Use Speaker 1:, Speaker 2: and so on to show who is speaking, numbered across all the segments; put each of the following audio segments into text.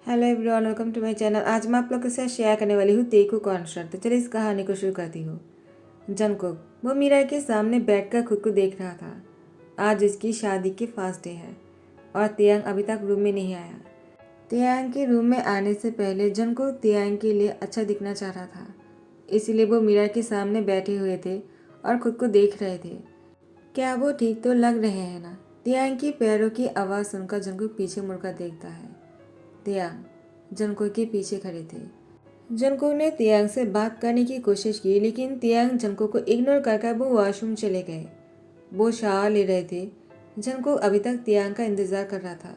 Speaker 1: Hello everyone, welcome to my channel. आज मैं आप लोग के साथ शेयर करने वाली हूँ तेकू कॉन्सर्ट। तो चलिए इस कहानी को शुरू करती हूँ। जंगकुक वो मीरा के सामने बैठकर खुद को देख रहा था। आज उसकी शादी की फर्स्ट डे है और तियांग अभी तक रूम में नहीं आया। तियांग के रूम में आने से पहले जंगकुक तियांग के लिए अच्छा दिखना चाह रहा था, इसीलिए वो मीरा के सामने बैठे हुए थे और खुद को देख रहे थे। क्या वो ठीक तो लग रहे हैं ना? तियांग की पैरों की आवाज़ सुनकर जंगकुक पीछे मुड़कर देखता है। तियांग जंगकुक के पीछे खड़े थे। जंगकुक ने तियांग से बात करने की कोशिश की, लेकिन तियांग जंगकुक को इग्नोर करके वो वॉशरूम चले गए। वो शावर ले रहे थे। जंगकुक अभी तक तियांग का इंतजार कर रहा था।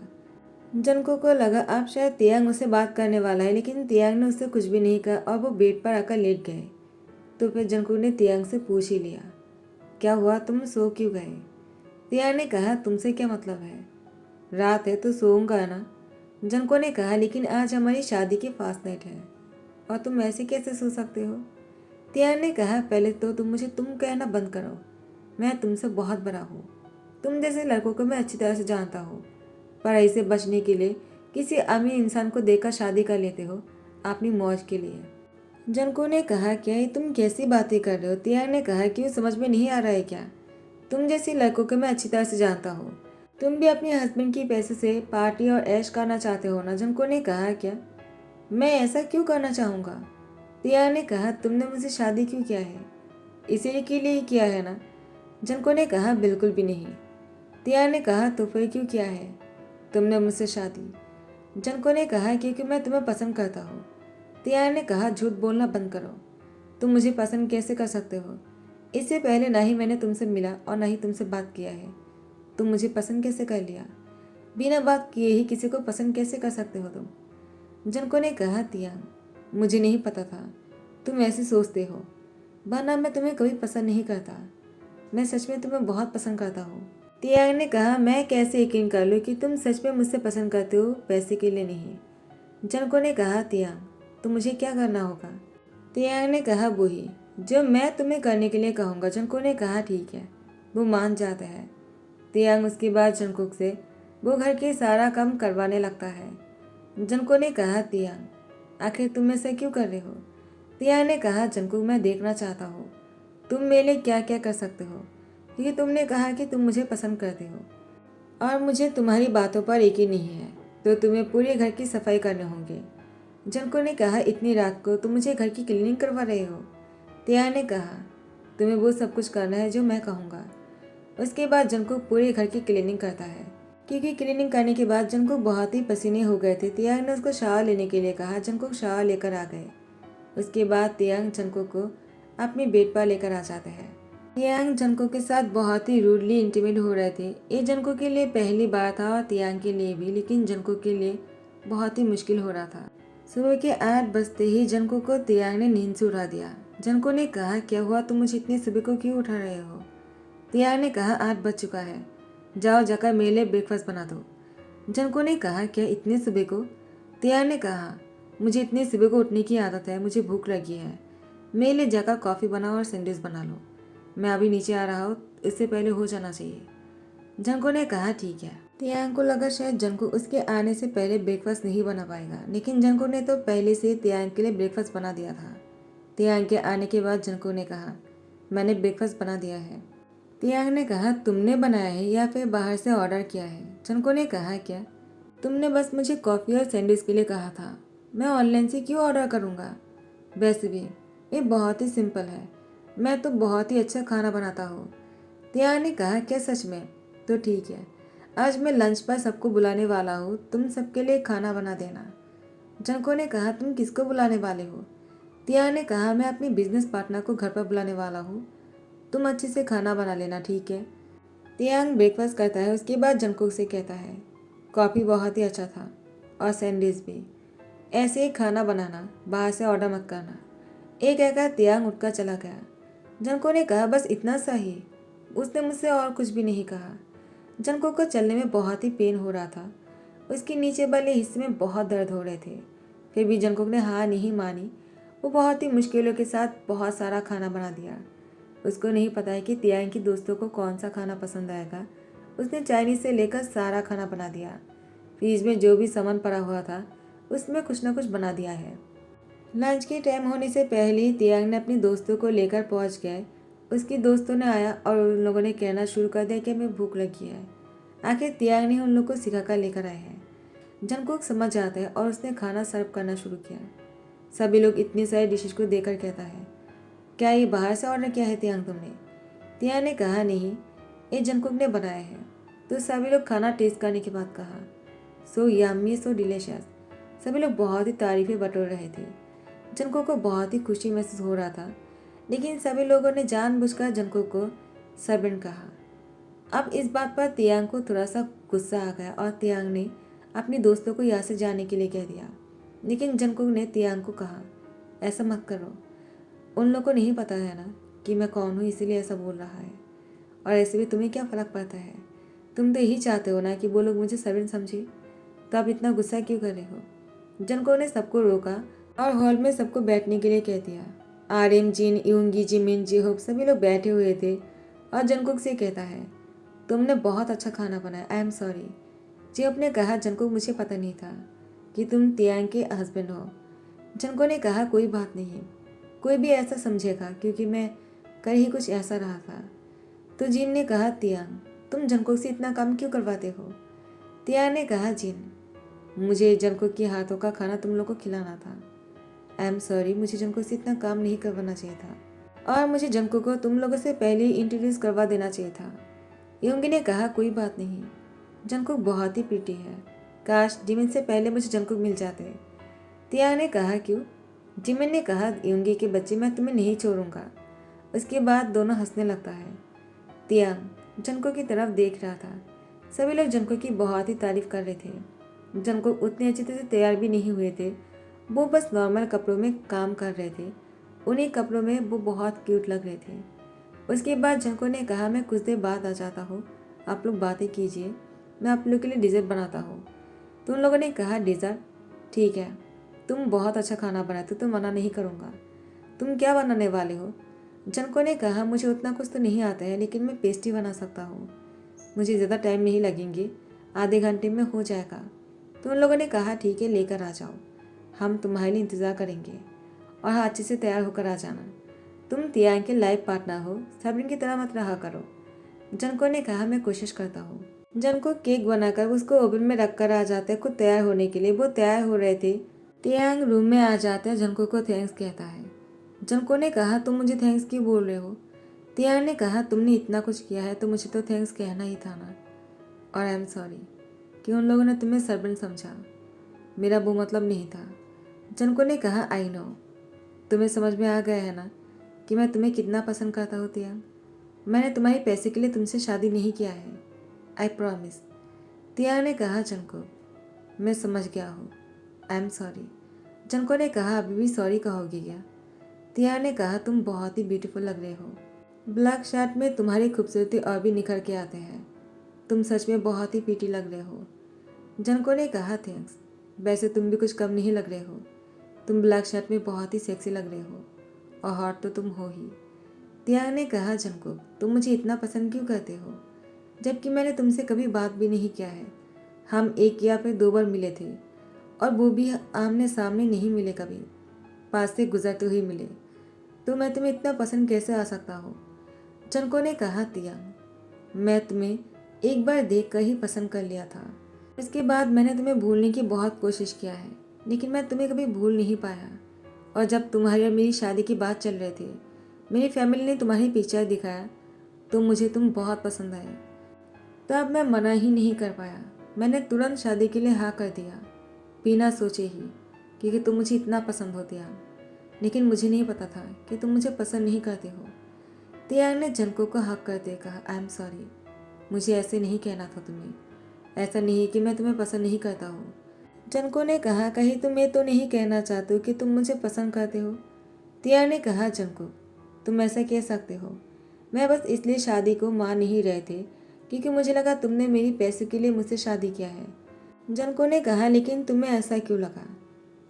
Speaker 1: जंगकुक को लगा अब शायद तियांग उससे बात करने वाला है, लेकिन तियांग ने उससे कुछ भी नहीं कहा और वो बेड पर आकर लेट गए। तो फिर जंगकुक ने तियांग से पूछ ही लिया, क्या हुआ, तुम सो क्यों गए? तियांग ने कहा, तुमसे क्या मतलब है? रात है तो सोऊंगा ना। जंको ने कहा, लेकिन आज हमारी शादी की फास्ट नाइट है और तुम ऐसे कैसे सो सकते हो? तियान ने कहा, पहले तो तुम मुझे तुम कहना बंद करो। मैं तुमसे बहुत बड़ा हूँ। तुम जैसे लड़कों को मैं अच्छी तरह से जानता हूँ। पढ़ाई से बचने के लिए किसी अमीर इंसान को देखकर शादी कर लेते हो, अपनी मौज के लिए। जंको ने कहा, क्या ये तुम कैसी बातें कर रहे हो? तियान ने कहा, क्यों समझ में नहीं आ रहा है क्या? तुम जैसे लड़कों को मैं अच्छी तरह से जानता हूँ। तुम भी अपने हस्बैंड की पैसे से पार्टी और ऐश करना चाहते हो ना? जंको ने कहा, क्या मैं ऐसा क्यों करना चाहूँगा? तिया ने कहा, तुमने मुझसे शादी क्यों किया है? इसीलिए के लिए ही किया है ना? जंको ने कहा, बिल्कुल भी नहीं। तिया ने कहा, तो फिर क्यों किया है तुमने मुझसे शादी? जंको ने कहा, क्योंकि मैं तुम्हें पसंद करता हूँ। तिया ने कहा, झूठ बोलना बंद करो। तुम मुझे पसंद कैसे कर सकते हो? इससे पहले ना ही मैंने तुमसे मिला और ना ही तुमसे बात किया है। तुम मुझे पसंद कैसे कर लिया? बिना बात किए ही किसी को पसंद कैसे कर सकते हो तुम? जनको ने कहा, तियांग मुझे नहीं पता था तुम ऐसे सोचते हो, वरना मैं तुम्हें कभी पसंद नहीं करता। मैं सच में तुम्हें बहुत पसंद करता हूँ। तियांग ने कहा, मैं कैसे यकीन कर लूँ कि तुम सच में मुझसे पसंद करते हो, पैसे के लिए नहीं। जनको ने कहा, तियांग तो मुझे क्या करना होगा? तियांग ने कहा, वही जो मैं तुम्हें करने के लिए कहूँगा। जनको ने कहा, ठीक है। वो मान जाता है। तियांग उसके बाद जंकुक से वो घर के सारा काम करवाने लगता है। जंको ने कहा, तियांग आखिर तुम ऐसा क्यों कर रहे हो? तियांग ने कहा, जंकुक मैं देखना चाहता हूँ तुम मेरे लिए क्या क्या कर सकते हो, क्योंकि तुमने कहा कि तुम मुझे पसंद करते हो और मुझे तुम्हारी बातों पर यकीन नहीं है, तो तुम्हें पूरे घर की सफाई करने होंगे। जंको ने कहा, इतनी रात को तुम मुझे घर की क्लीनिंग करवा रहे हो? तियांग ने कहा, तुम्हें वो सब कुछ करना है जो मैं कहूँगा। उसके बाद जंकुक पूरे घर की क्लीनिंग करता है। क्योंकि क्लीनिंग करने के बाद जंकुक बहुत ही पसीने हो गए थे। तियांग ने उसको शावर लेने के लिए कहा। जंकुक शावर लेकर आ गए। उसके बाद तियांग जंकुक को अपने बेड पर लेकर आ जाते हैं। तियांग जंकुक के साथ बहुत ही रूडली इंटीमेट हो रहे थे। ये जंकुक के लिए पहली बार था और तियांग के लिए भी, लेकिन जंकुक के लिए बहुत ही मुश्किल हो रहा था। सुबह के 8 बजते ही जंकुक को तियांग ने नींद से उठा दिया। जंकुक ने कहा, क्या हुआ, तुम मुझे इतनी सुबह को क्यों उठा रहे हो? तियांग ने कहा, 8 बज चुका है, जाओ जाकर मेरे लिए ब्रेकफास्ट बना दो। जंको ने कहा, क्या इतने सुबह को? तियांग ने कहा, मुझे इतनी सुबह को उठने की आदत है, मुझे भूख लगी है। मेरे लिए जाकर कॉफ़ी बनाओ और सैंडविच बना लो। मैं अभी नीचे आ रहा हूँ, इससे पहले हो जाना चाहिए। जंको ने कहा, ठीक है। तियांग को लगा शायद जंको उसके आने से पहले ब्रेकफास्ट नहीं बना पाएगा, लेकिन जंको ने तो पहले से तियांग के लिए ब्रेकफास्ट बना दिया था। तियांग के आने के बाद जंको ने कहा, मैंने ब्रेकफास्ट बना दिया है। तियांग ने कहा, तुमने बनाया है या फिर बाहर से ऑर्डर किया है? जंको ने कहा, क्या तुमने बस मुझे कॉफ़ी और सैंडविच के लिए कहा था, मैं ऑनलाइन से क्यों ऑर्डर करूँगा? वैसे भी ये बहुत ही सिंपल है, मैं तो बहुत ही अच्छा खाना बनाता हूँ। तियांग ने कहा, क्या सच में? तो ठीक है, आज मैं लंच पर सबको बुलाने वाला हूँ, तुम सबके लिए खाना बना देना। जंको ने कहा, तुम किसको बुलाने वाले हो? तियांग ने कहा, मैं अपनी बिजनेस पार्टनर को घर पर बुलाने वाला हूँ, तुम अच्छे से खाना बना लेना, ठीक है? तियांग ब्रेकफास्ट करता है। उसके बाद जंकुक से कहता है, कॉफ़ी बहुत ही अच्छा था और सैंडविच भी। ऐसे ही खाना बनाना, बाहर से ऑर्डर मत करना। एक कहकर तियांग उठकर चला गया। जंकुक ने कहा, बस इतना सा ही? उसने मुझसे और कुछ भी नहीं कहा। जंकुक को चलने में बहुत ही पेन हो रहा था। उसके नीचे वाले हिस्से में बहुत दर्द हो रहे थे। फिर भी जंकुक ने हार नहीं मानी। वो बहुत ही मुश्किलों के साथ बहुत सारा खाना बना दिया। उसको नहीं पता है कि तियांग की दोस्तों को कौन सा खाना पसंद आएगा। उसने चाइनीज से लेकर सारा खाना बना दिया। फ्रिज में जो भी सामान पड़ा हुआ था उसमें कुछ ना कुछ बना दिया है। लंच के टाइम होने से पहले ही तियांग ने अपने दोस्तों को लेकर पहुंच गए। उसके दोस्तों ने आया और उन लोगों ने कहना शुरू कर दिया कि हमें भूख लगी है। आखिर तियांग ने उन लोग को सिखाकर लेकर आए हैं। जंगकुक समझ जाता है और उसने खाना सर्व करना शुरू किया। सभी लोग इतनी सारी डिशेज को देखकर कहता है, क्या ये बाहर से ऑर्डर किया है तियांग तुमने? तियांग ने कहा, नहीं, ये जंगकुक ने बनाया है। तो सभी लोग खाना टेस्ट करने के बाद कहा, सो यम्मी, सो डिलीशियस। सभी लोग बहुत ही तारीफें बटोर रहे थे। जंगकुक को बहुत ही खुशी महसूस हो रहा था, लेकिन सभी लोगों ने जानबूझकर जंगकुक को सर्वेंट कहा। अब इस बात पर तियांग को थोड़ा सा गुस्सा आ गया और तियांग ने अपने दोस्तों को यहाँ से जाने के लिए कह दिया। लेकिन जंगकुक ने तियांग को कहा, ऐसा मत करो, उन लोगों को नहीं पता है ना कि मैं कौन हूँ, इसीलिए ऐसा बोल रहा है। और ऐसे भी तुम्हें क्या फ़र्क पड़ता है? तुम तो यही चाहते हो ना कि वो लोग मुझे सर्वेंट समझे, तो आप इतना गुस्सा क्यों कर रहे हो? जंगकुक ने सबको रोका और हॉल में सबको बैठने के लिए कह दिया। आर्यन, जिन, यूंगी, जिमिन, जिहोप सभी लोग बैठे हुए थे और जंगकुक से कहता है, तुमने बहुत अच्छा खाना बनाया, आई एम सॉरी। जिहोप ने कहा, जंगकुक मुझे पता नहीं था कि तुम तियांग के हस्बैंड हो। जंगकुक ने कहा, कोई बात नहीं, कोई भी ऐसा समझेगा क्योंकि मैं कर ही कुछ ऐसा रहा था। तो जिन ने कहा, तियांग तुम जंगकुक से इतना काम क्यों करवाते हो? तियांग ने कहा, जिन मुझे जंगकुक के हाथों का खाना तुम लोग को खिलाना था। आई एम सॉरी, मुझे जंगकुक से इतना काम नहीं करवाना चाहिए था और मुझे जंगकुक को तुम लोगों से पहले ही इंट्रोड्यूस करवा देना चाहिए था। योंगी ने कहा, कोई बात नहीं, जंगकुक बहुत ही प्रीटी है, काश जिमिन से पहले मुझे जंगकुक मिल जाते। तियांग ने कहा, क्यों? जिमिन ने कहा, योंगी के बच्चे, मैं तुम्हें नहीं छोड़ूंगा। उसके बाद दोनों हंसने लगता है। तियांग जंगकुक की तरफ देख रहा था। सभी लोग जंगकुक की बहुत ही तारीफ कर रहे थे। जंगकुक उतने अच्छे से तैयार भी नहीं हुए थे, वो बस नॉर्मल कपड़ों में काम कर रहे थे। उन्हीं कपड़ों में वो बहुत क्यूट लग रहे थे। उसके बाद जंगकुक ने कहा, मैं कुछ देर बाद आ जाता हूँ, आप लोग बातें कीजिए, मैं आप लोग के लिए डिज़र्ट बनाता हूँ। तो उन लोगों ने कहा, डिज़र्ट? ठीक है, तुम बहुत अच्छा खाना बनाते हो तो मना नहीं करूँगा। तुम क्या बनाने वाले हो? जंगकुक ने कहा, मुझे उतना कुछ तो नहीं आता है, लेकिन मैं पेस्ट्री बना सकता हूँ। मुझे ज़्यादा टाइम नहीं लगेंगे, आधे घंटे में हो जाएगा। तो उन लोगों ने कहा, ठीक है, लेकर आ जाओ, हम तुम्हारे लिए इंतज़ार करेंगे और हाँ, अच्छे से तैयार होकर आ जाना। तुम तियांग के लाइफ पार्टनर हो, सबरिन की तरह मत रहा करो। जंगकुक ने कहा, मैं कोशिश करता हूँ। जंगकुक केक बनाकर उसको ओवन में रख कर आ जाता है खुद तैयार होने के लिए। वो तैयार हो रहे थे, तियांग रूम में आ जाता है, जंगकुक को थैंक्स कहता है। जंगकुक ने कहा, तुम मुझे थैंक्स क्यों बोल रहे हो? तियांग ने कहा, तुमने इतना कुछ किया है तो मुझे तो थैंक्स कहना ही था ना, और आई एम सॉरी कि उन लोगों ने तुम्हें सर्वेंट समझा, मेरा वो मतलब नहीं था। जंगकुक ने कहा, आई नो, तुम्हें समझ में आ गया है ना कि मैं तुम्हें कितना पसंद करता हूँ तियांग। मैंने तुम्हारे पैसे के लिए तुमसे शादी नहीं किया है, आई प्रॉमिस। तियांग ने कहा, जंगकुक मैं समझ गया हूँ, आई एम सॉरी। जंगकुक ने कहा, अभी भी सॉरी कहोगे क्या? तियांग ने कहा, तुम बहुत ही ब्यूटीफुल लग रहे हो, ब्लैक शर्ट में तुम्हारी खूबसूरती और भी निखर के आते हैं, तुम सच में बहुत ही प्रीटी लग रहे हो। जंगकुक ने कहा, थैंक्स, वैसे तुम भी कुछ कम नहीं लग रहे हो, तुम ब्लैक शर्ट में बहुत ही सेक्सी लग रहे हो और हॉट तो तुम हो ही। तियांग ने कहा, जंगकुक तुम मुझे इतना पसंद क्यों करते हो, जबकि मैंने तुमसे कभी बात भी नहीं किया है। हम एक या फिर 2 बार मिले थे और वो भी आमने सामने नहीं मिले, कभी पास से गुजरते हुए मिले, तो मैं तुम्हें इतना पसंद कैसे आ सकता हूँ? जंगकुक ने कहा, तियांग मैं तुम्हें एक बार देख कर ही पसंद कर लिया था, इसके बाद मैंने तुम्हें भूलने की बहुत कोशिश किया है, लेकिन मैं तुम्हें कभी भूल नहीं पाया। और जब तुम्हारी और मेरी शादी की बात चल रहे थे, मेरी फैमिली ने तुम्हारी पिक्चर दिखाया तो मुझे तुम बहुत पसंद आए, तो अब मैं मना ही नहीं कर पाया, मैंने तुरंत शादी के लिए हाँ कर दिया, बिना सोचे ही, क्योंकि तुम मुझे इतना पसंद हो तियांग। लेकिन मुझे नहीं पता था कि तुम मुझे पसंद नहीं करते हो। तियांग ने जंगकुक को हक करते कहा, आई एम सॉरी, मुझे ऐसे नहीं कहना था तुम्हें, ऐसा नहीं कि मैं तुम्हें पसंद नहीं करता हूँ। जंगकुक ने कहा, कहीं तुम ये तो नहीं कहना चाहते हो कि तुम मुझे पसंद करते हो? तियांग ने कहा, जंगकुक तुम ऐसा कह सकते हो, मैं बस इसलिए शादी को मान नहीं रहे थे क्योंकि मुझे लगा तुमने मेरी पैसों के लिए मुझसे शादी किया है। जंगकुक ने कहा, लेकिन तुम्हें ऐसा क्यों लगा?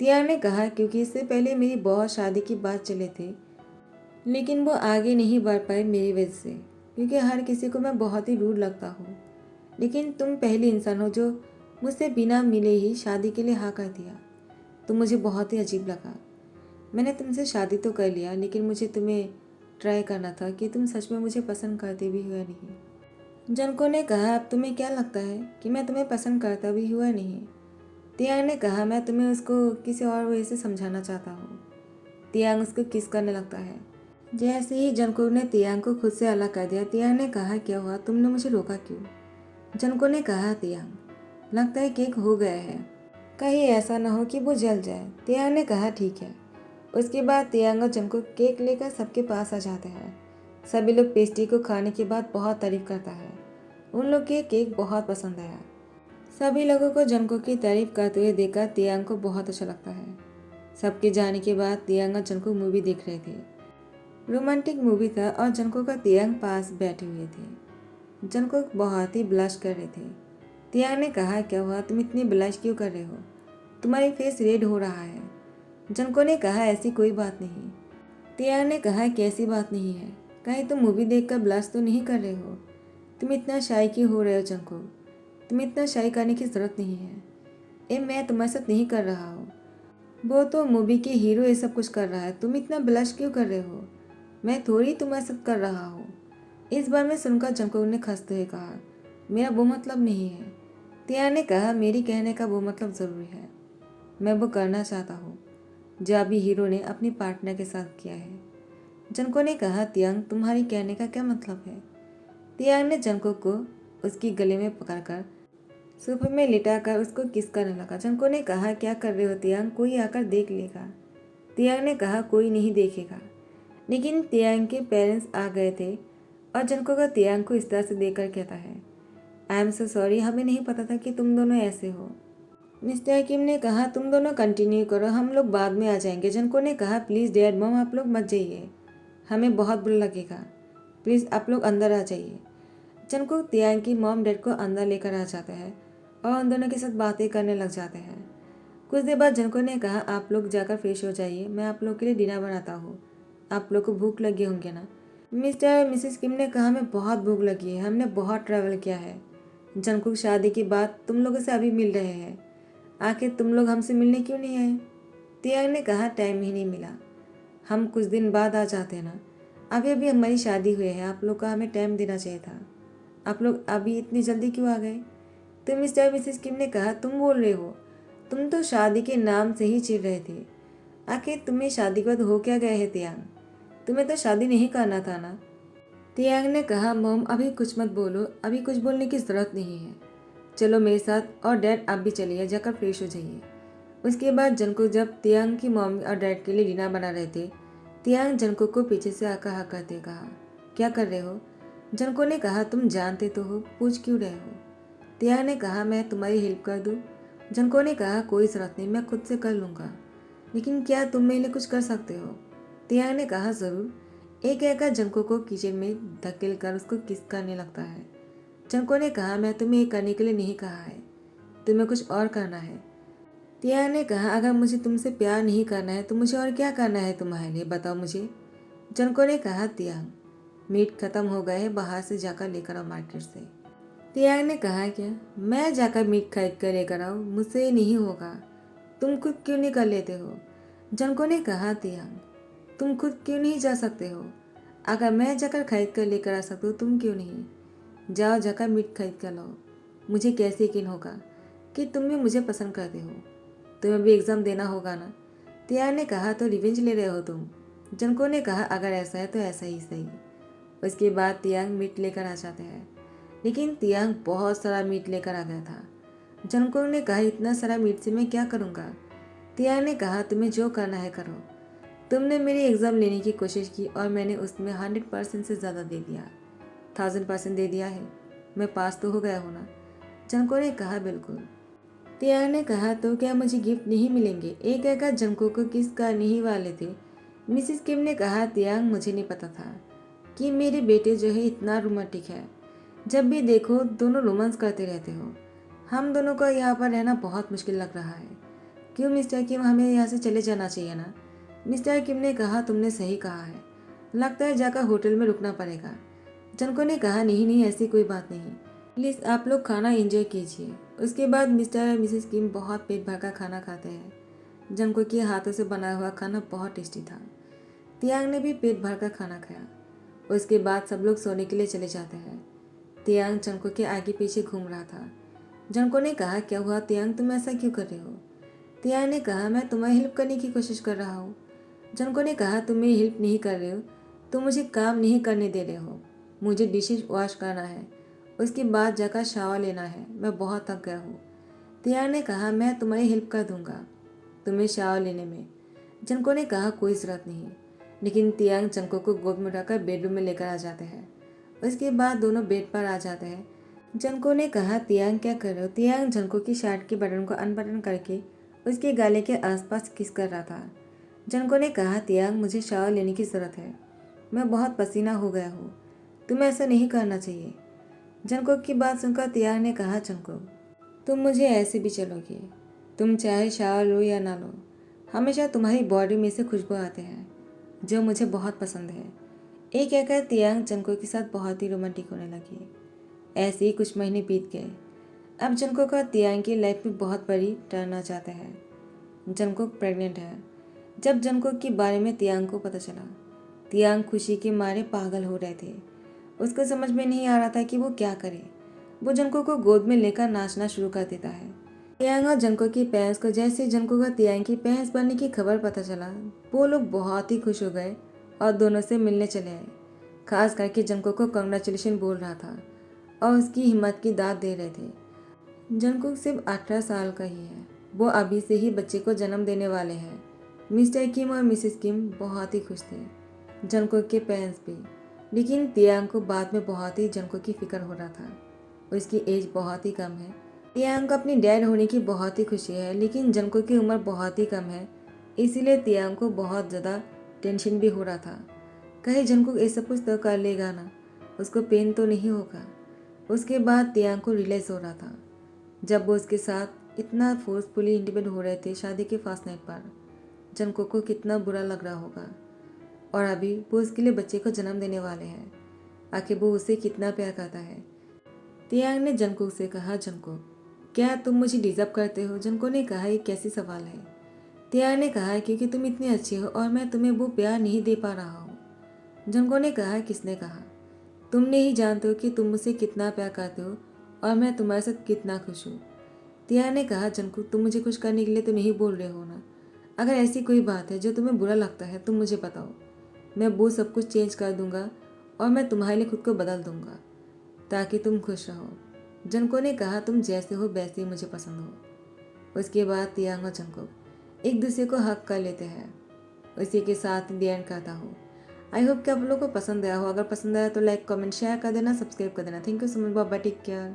Speaker 1: तियांग ने कहा, क्योंकि इससे पहले मेरी बहुत शादी की बात चले थे, लेकिन वो आगे नहीं बढ़ पाए मेरी वजह से, क्योंकि हर किसी को मैं बहुत ही रूड लगता हूँ, लेकिन तुम पहली इंसान हो जो मुझसे बिना मिले ही शादी के लिए हाँ कर दिया। तो मुझे बहुत ही अजीब लगा। मैंने तुमसे शादी तो कर लिया, लेकिन मुझे तुम्हें ट्राई करना था कि तुम सच में मुझे पसंद करते भी हो या नहीं। जनको ने कहा, अब तुम्हें क्या लगता है कि मैं तुम्हें पसंद करता भी हुआ नहीं? तियांग ने कहा, मैं तुम्हें उसको किसी और वजह से समझाना चाहता हूँ। तियांग उसको किस करने लगता है। जैसे ही जनको ने तियांग को खुद से अलग कर दिया, तियांग ने कहा, क्या हुआ, तुमने मुझे रोका क्यों? जनको ने कहा, तियांग, लगता है केक हो गया है, कहीं ऐसा ना हो कि वो जल जाए। तियांग ने कहा, ठीक है। उसके बाद तियांग और जनको केक लेकर सबके पास आ जाते हैं। सभी लोग पेस्ट्री को खाने के बाद बहुत तारीफ करता है। उन लोग के केक बहुत पसंद आया। सभी लोगों को जनको की तारीफ करते हुए देखकर तियांग को बहुत अच्छा लगता है। सबके जाने के बाद तियांग और जनको मूवी देख रहे थे। रोमांटिक मूवी था और जनको का तियांग पास बैठे हुए थे। जनको बहुत ही ब्लश कर रहे थे। तियांग ने कहा, क्या हुआ, तुम इतनी ब्लश क्यों कर रहे हो? तुम्हारी फेस रेड हो रहा है। जनको ने कहा, ऐसी कोई बात नहीं। तियांग ने कहा, कैसी बात नहीं है? कहीं तुम मूवी देखकर ब्लश तो नहीं कर रहे हो? तुम इतना शाई क्यों हो रहे हो जनको? तुम इतना शाई करने की जरूरत नहीं है। मैं तुम्हारे साथ नहीं कर रहा हूँ। वो तो मूवी के हीरो ये सब कुछ कर रहा है, तुम इतना ब्लश क्यों कर रहे हो? मैं थोड़ी तुम्हारे साथ कर रहा हूँ। इस बार में सुनकर जंकुक ने खसते हुए कहा, मेरा वो मतलब नहीं है। तियांग ने कहा, मेरी कहने का वो मतलब ज़रूरी है। मैं वो करना चाहता हूँ जो अभी हीरो ने अपनी पार्टनर के साथ किया है। जंकुक ने कहा, तियांग, तुम्हारी कहने का क्या मतलब है? तियांग ने जंकुक को उसकी गले में पकड़कर सोफे में लिटाकर उसको किस करने लगा। जंकुक ने कहा, क्या कर रहे हो तियांग, कोई आकर देख लेगा। तियांग ने कहा, कोई नहीं देखेगा। लेकिन तियांग के पेरेंट्स आ गए थे और जनको का तियांग को इस तरह से देखकर कहता है, आई एम सो सॉरी, हमें नहीं पता था कि तुम दोनों ऐसे हो। मिस्टर किम ने कहा, तुम दोनों कंटिन्यू करो, हम लोग बाद में आ जाएंगे। जनको ने कहा, प्लीज़ डैड मॉम आप लोग मत जाइए, हमें बहुत बुरा लगेगा, प्लीज़ आप लोग अंदर आ जाइए। जनको तियांग की मॉम डैड को अंदर लेकर आ जाता है और उन दोनों के साथ बातें करने लग जाते हैं। कुछ देर बाद जनको ने कहा, आप लोग जाकर फ्रेश हो जाइए, मैं आप लोग के लिए डिनर बनाता हूँ। आप लोग को भूख लगी होंगे ना? मिस्टर और मिसेस किम ने कहा, हमें बहुत भूख लगी है, हमने बहुत ट्रैवल किया है। जंकुक शादी के बाद तुम लोगों से अभी मिल रहे हैं, आखिर तुम लोग हमसे मिलने क्यों नहीं आए? तियांग ने कहा, टाइम ही नहीं मिला, हम कुछ दिन बाद आ जाते हैं ना, अभी अभी हमारी शादी हुई है, आप लोग का हमें टाइम देना चाहिए था, आप लोग अभी इतनी जल्दी क्यों आ गए? तो मिस्टर और मिसेस किम ने कहा, तुम बोल रहे हो, तुम तो शादी के नाम से ही चिढ़ रहे थे, आखिर तुम्हें शादी के बाद हो क्या गए है तियांग? तुम्हें तो शादी नहीं करना था ना? तियांग ने कहा, मॉम अभी कुछ मत बोलो, अभी कुछ बोलने की ज़रूरत नहीं है, चलो मेरे साथ, और डैड आप भी चलिए, जाकर फ्रेश हो जाइए। उसके बाद जंकुक जब तियांग की मॉम और डैड के लिए डिनर बना रहे थे, तियांग जंकुक को पीछे से आकर हक करते कहा, क्या कर रहे हो? जंकुक ने कहा, तुम जानते तो हो, पूछ क्यों रहे हो? तियांग ने कहा, मैं तुम्हारी हेल्प कर दूँ? जंकुक ने कहा, कोई ज़रूरत नहीं, मैं खुद से कर लूँगा, लेकिन क्या तुम मेरे लिए कुछ कर सकते हो? तियांग ने कहा, ज़रूर। एक कहकर जंको को किचन में धकेल कर उसको किस करने लगता है। जंको ने कहा, मैं तुम्हें ये करने के लिए नहीं कहा है, तुम्हें कुछ और करना है। तियांग ने कहा, अगर मुझे तुमसे प्यार नहीं करना है तो मुझे और क्या करना है तुम्हारे लिए, बताओ मुझे। जंको ने कहा, तियांग, मीट खत्म हो गए है, बाहर से जाकर लेकर आओ मार्केट से। तियांग ने कहा, क्या मैं जाकर मीट खरीद कर लेकर आऊँ? मुझसे ये नहीं होगा, तुम खुद क्यों नहीं कर लेते हो? जंको ने कहा, तियांग, तुम खुद क्यों नहीं जा सकते हो? अगर मैं जाकर खरीद कर लेकर आ सकती हूँ, तुम क्यों नहीं? जाओ जाकर मीट खरीद कर लाओ। मुझे कैसे यकीन होगा कि तुम भी मुझे पसंद करते हो? तुम्हें भी एग्ज़ाम देना होगा ना? तियांग ने कहा, तो रिवेंज ले रहे हो तुम? जंको ने कहा, अगर ऐसा है तो ऐसा ही सही। उसके बाद तियांग मीट लेकर आ जाते हैं, लेकिन तियांग बहुत सारा मीट लेकर आ गया था। जंको ने कहा, इतना सारा मीट से मैं क्या करूँगा? तियांग ने कहा, तुम्हें जो करना है करो, तुमने मेरी एग्ज़ाम लेने की कोशिश की और मैंने उसमें 100% से ज़्यादा दे दिया, 1000% दे दिया है, मैं पास तो हो गया हूँ ना? जंको ने कहा, बिल्कुल। तियांग ने कहा, तो क्या मुझे गिफ्ट नहीं मिलेंगे? एक कहकर जंको को किस करने ही वाले थे। मिसिस किम ने कहा, तियांग, मुझे नहीं पता था कि मेरे बेटे जो है इतना रोमांटिक है, जब भी देखो दोनों रोमांस करते रहते हो। हम दोनों को यहाँ पर रहना बहुत मुश्किल लग रहा है, क्यों मिस्टर किम, हमें यहाँ से चले जाना चाहिए ना? मिस्टर किम ने कहा, तुमने सही कहा है, लगता है जाकर होटल में रुकना पड़ेगा। जनको ने कहा, नहीं नहीं, ऐसी कोई बात नहीं, प्लीज़ आप लोग खाना एंजॉय कीजिए। उसके बाद मिस्टर और मिसेस किम बहुत पेट भर कर खाना खाते हैं। जंको के हाथों से बना हुआ खाना बहुत टेस्टी था। तियांग ने भी पेट भरकर खाना खाया। उसके बाद सब लोग सोने के लिए चले जाते हैं। तियांग जंको के आगे पीछे घूम रहा था। जंको ने कहा, क्या हुआ तियांग, तुम ऐसा क्यों कर रहे हो? तियांग ने कहा, मैं तुम्हारी हेल्प करने की कोशिश कर रहा हूँ। जंको ने कहा, तुम मेरी हेल्प नहीं कर रहे हो, तुम मुझे काम नहीं करने दे रहे हो। मुझे डिशेज वॉश करना है, उसके बाद जाकर शावर लेना है, मैं बहुत थक गया हूँ। तियांग ने कहा, मैं तुम्हारी हेल्प कर दूंगा तुम्हें शावर लेने में। जंको ने कहा, कोई ज़रूरत नहीं। लेकिन तियांग जंको को गोद में उठाकर बेडरूम में लेकर आ जाते हैं। उसके बाद दोनों बेड पर आ जाते हैं। जंको ने कहा, तियांग क्या कर रहे हो? तियांग जंको की शर्ट के बटन को अनबटन करके उसके गाले के आसपास किस कर रहा था। जंको ने कहा, तियांग मुझे शावर लेने की ज़रूरत है, मैं बहुत पसीना हो गया हूँ, तुम्हें ऐसा नहीं करना चाहिए। जंको की बात सुनकर तियांग ने कहा, जंको तुम मुझे ऐसे भी चलोगे, तुम चाहे शावर लो या ना लो, हमेशा तुम्हारी बॉडी में से खुशबू आते हैं जो मुझे बहुत पसंद है। एक कहकर तियांग जंको के साथ बहुत ही रोमांटिक होने लगी। ऐसे ही कुछ महीने बीत गए। अब जंको का तियांग की लाइफ में बहुत बड़ी टर्न आ जाता है। जंको प्रेग्नेंट है। जब जंको के बारे में तियांग को पता चला, तियांग खुशी के मारे पागल हो रहे थे। उसको समझ में नहीं आ रहा था कि वो क्या करे। वो जंको को गोद में लेकर नाचना शुरू कर देता है। तियांग और जंको की पेरेंट्स को जैसे जंको का तियांग की पेरेंट्स बनने की खबर पता चला, वो लोग बहुत ही खुश हो गए और दोनों से मिलने चले आए। खास करके जंको को कंग्रेचुलेशन बोल रहा था और उसकी हिम्मत की दाद दे रहे थे। जंकुक सिर्फ 18 साल का ही है। वो अभी से ही बच्चे को जन्म देने वाले हैं। मिस्टर किम और मिसेस किम बहुत ही खुश थे, जंकुक के पेरेंट्स भी। लेकिन तियांग को बाद में बहुत ही जंकुक की फिक्र हो रहा था। उसकी एज बहुत ही कम है। तियांग को अपनी डैड होने की बहुत ही खुशी है, लेकिन जंकुक की उम्र बहुत ही कम है, इसीलिए तियांग को बहुत ज़्यादा टेंशन भी हो रहा था। कहीं जंकुक ये सब कुछ तो कर लेगा ना, उसको पेन तो नहीं होगा। उसके बाद तियांग को रियलाइज़ हो रहा था, जब वो उसके साथ इतना फोर्सफुली इंटीमेट हो रहे थे शादी के फर्स्ट नाइट पर, जंकुक को कितना बुरा लग रहा होगा। और अभी वो उसके लिए बच्चे को जन्म देने वाले हैं। आखिर वो उसे कितना प्यार करता है। तियांग ने जंकुक से कहा, जंकुक क्या तुम मुझे डिजर्व करते हो? जंकुक ने कहा, ये कैसी सवाल है? तियांग ने कहा, क्योंकि तुम इतनी अच्छी हो और मैं तुम्हें वो प्यार नहीं दे पा रहा हूँ। जंकुक ने कहा, किसने कहा? तुमने ही जानते हो कि तुम मुझसे कितना प्यार करते हो और मैं तुम्हारे साथ कितना खुश हूँ। तियांग ने कहा, जंकुक तुम मुझे खुश करने के लिए तो नहीं बोल रहे हो ना? अगर ऐसी कोई बात है जो तुम्हें बुरा लगता है तुम मुझे बताओ, मैं वो सब कुछ चेंज कर दूंगा और मैं तुम्हारे लिए खुद को बदल दूंगा ताकि तुम खुश रहो। जंकुक ने कहा, तुम जैसे हो वैसे ही मुझे पसंद हो। उसके बाद तियांग और जंकुक एक दूसरे को हक कर लेते हैं। उसी के साथ दी एंड करता हूँ। आई होप कि आप लोगों को पसंद आया हो। अगर पसंद आया तो लाइक कमेंट शेयर कर देना, सब्सक्राइब कर देना। Thank you so much, bye bye, take care.